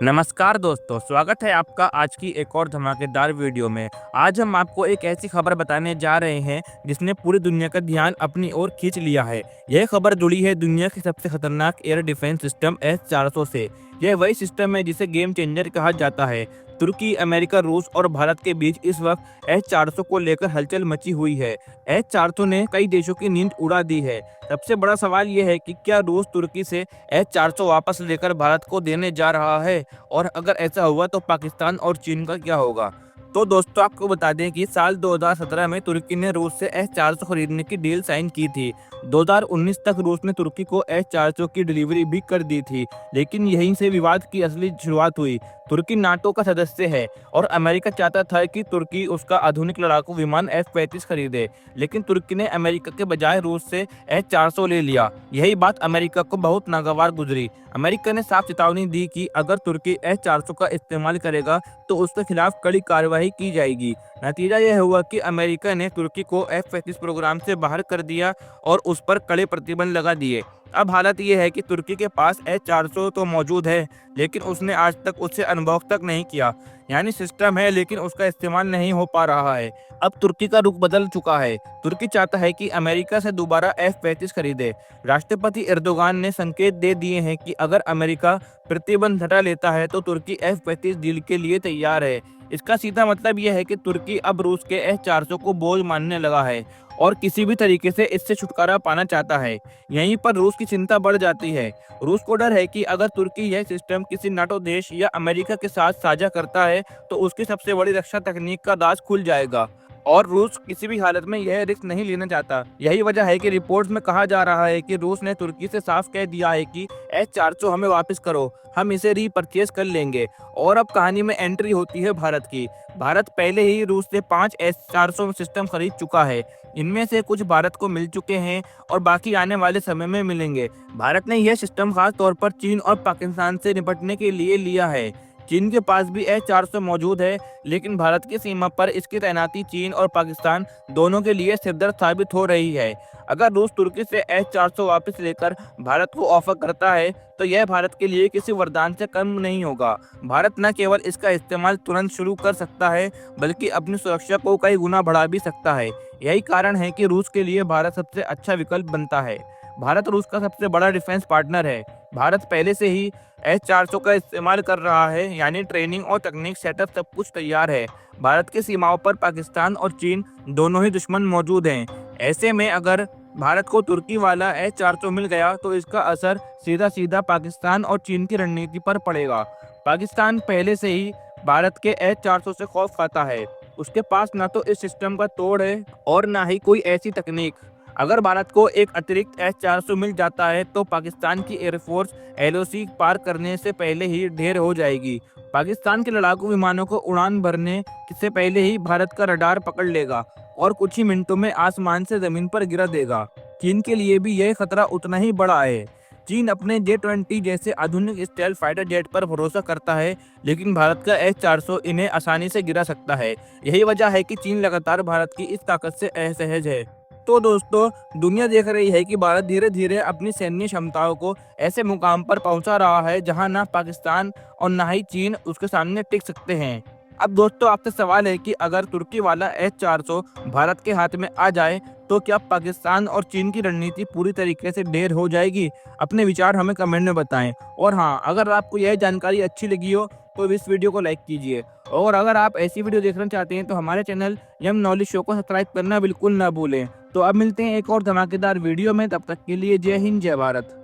नमस्कार दोस्तों, स्वागत है आपका आज की एक और धमाकेदार वीडियो में। आज हम आपको एक ऐसी खबर बताने जा रहे हैं जिसने पूरी दुनिया का ध्यान अपनी ओर खींच लिया है। यह खबर जुड़ी है दुनिया के सबसे खतरनाक एयर डिफेंस सिस्टम S-400 से। यह वही सिस्टम है जिसे गेम चेंजर कहा जाता है। तुर्की, अमेरिका, रूस और भारत के बीच इस वक्त S-400 को लेकर हलचल मची हुई है। S-400 ने कई देशों की नींद उड़ा दी है। सबसे बड़ा सवाल यह है कि क्या रूस तुर्की से S-400 वापस लेकर भारत को देने जा रहा है, और अगर ऐसा हुआ तो पाकिस्तान और चीन का क्या होगा। तो दोस्तों, आपको बता दें कि साल 2017 में तुर्की ने रूस से S-400 खरीदने की डील साइन की थी। 2019 तक रूस ने तुर्की को S-400 की डिलीवरी भी कर दी थी, लेकिन यहीं से विवाद की असली शुरुआत हुई। तुर्की नाटो का सदस्य है और अमेरिका चाहता था कि तुर्की उसका आधुनिक लड़ाकू विमान F-35 खरीदे, लेकिन तुर्की ने अमेरिका के बजाय रूस से S-400 ले लिया। यही बात अमेरिका को बहुत नागवार गुजरी। अमेरिका ने साफ चेतावनी दी कि अगर तुर्की S-400 का इस्तेमाल करेगा तो उसके खिलाफ कड़ी कार्रवाई की जाएगी। नतीजा यह हुआ कि अमेरिका ने तुर्की को F-35 प्रोग्राम से बाहर कर दिया और उस पर कड़े प्रतिबंध लगा दिए। अब हालत यह है कि तुर्की के पास S-400 तो मौजूद है, लेकिन उसने आज तक उससे अनुभव तक नहीं किया। यानी सिस्टम है लेकिन उसका इस्तेमाल नहीं हो पा रहा है। अब तुर्की का रुख बदल चुका है। तुर्की चाहता है कि अमेरिका से दोबारा F-35 खरीदे। राष्ट्रपति एर्दोगान ने संकेत दे दिए हैं कि अगर अमेरिका प्रतिबंध हटा लेता है तो तुर्की F-35 डील के लिए तैयार है। इसका सीधा मतलब यह है कि तुर्की अब रूस के S-400 को बोझ मानने लगा है और किसी भी तरीके से इससे छुटकारा पाना चाहता है। यहीं पर रूस की चिंता बढ़ जाती है। रूस को डर है कि अगर तुर्की यह सिस्टम किसी नाटो देश या अमेरिका के साथ साझा करता है तो उसकी सबसे बड़ी रक्षा तकनीक का राज खुल जाएगा, और रूस किसी भी हालत में यह रिस्क नहीं लेना चाहता। यही वजह है कि रिपोर्ट्स में कहा जा रहा है कि रूस ने तुर्की से साफ कह दिया है कि S-400 हमें वापस करो, हम इसे रीपरचेज कर लेंगे। और अब कहानी में एंट्री होती है भारत की। भारत पहले ही रूस से 5 S-400 सिस्टम खरीद चुका है। इनमें से कुछ भारत को मिल चुके हैं और बाकी आने वाले समय में मिलेंगे। भारत ने यह सिस्टम खास तौर पर चीन और पाकिस्तान से निपटने के लिए लिया है। चीन के पास भी S-400 मौजूद है, लेकिन भारत की सीमा पर इसकी तैनाती चीन और पाकिस्तान दोनों के लिए सिरदर्द साबित हो रही है। अगर रूस तुर्की से S-400 वापस लेकर भारत को ऑफर करता है तो यह भारत के लिए किसी वरदान से कम नहीं होगा। भारत न केवल इसका इस्तेमाल तुरंत शुरू कर सकता है, बल्कि अपनी सुरक्षा को कई गुना बढ़ा भी सकता है। यही कारण है कि रूस के लिए भारत सबसे अच्छा विकल्प बनता है। भारत रूस का सबसे बड़ा डिफेंस पार्टनर है। भारत पहले से ही S-400 का इस्तेमाल कर रहा है, यानी ट्रेनिंग और तकनीक सेटअप सब कुछ तैयार है। भारत की सीमाओं पर पाकिस्तान और चीन दोनों ही दुश्मन मौजूद हैं। ऐसे में अगर भारत को तुर्की वाला S-400 मिल गया तो इसका असर सीधा सीधा पाकिस्तान और चीन की रणनीति पर पड़ेगा। पाकिस्तान पहले से ही भारत के S-400 से खौफ खाता है। उसके पास ना तो इस सिस्टम का तोड़ है और ना ही कोई ऐसी तकनीक। अगर भारत को एक अतिरिक्त S-400 मिल जाता है तो पाकिस्तान की एयरफोर्स LOC पार करने से पहले ही ढेर हो जाएगी। पाकिस्तान के लड़ाकू विमानों को उड़ान भरने से पहले ही भारत का रडार पकड़ लेगा और कुछ ही मिनटों में आसमान से जमीन पर गिरा देगा। चीन के लिए भी यह खतरा उतना ही बड़ा है। चीन अपने J-20 जैसे आधुनिक स्टेल्थ फाइटर जेट पर भरोसा करता है, लेकिन भारत का S-400 इन्हें आसानी से गिरा सकता है। यही वजह है कि चीन लगातार भारत की इस ताकत से असहज है। तो दोस्तों, दुनिया देख रही है कि भारत धीरे धीरे अपनी सैन्य क्षमताओं को ऐसे मुकाम पर पहुंचा रहा है जहां ना पाकिस्तान और ना ही चीन उसके सामने टिक सकते हैं। अब दोस्तों, आपसे सवाल है कि अगर तुर्की वाला S-400 भारत के हाथ में आ जाए तो क्या पाकिस्तान और चीन की रणनीति पूरी तरीके से ढेर हो जाएगी? अपने विचार हमें कमेंट में बताएं। और हाँ, अगर आपको यह जानकारी अच्छी लगी हो तो इस वीडियो को लाइक कीजिए, और अगर आप ऐसी वीडियो देखना चाहते हैं तो हमारे चैनल यम नॉलेज शो को सब्सक्राइब करना बिल्कुल ना भूलें। तो अब मिलते हैं एक और धमाकेदार वीडियो में, तब तक के लिए जय हिंद, जय भारत।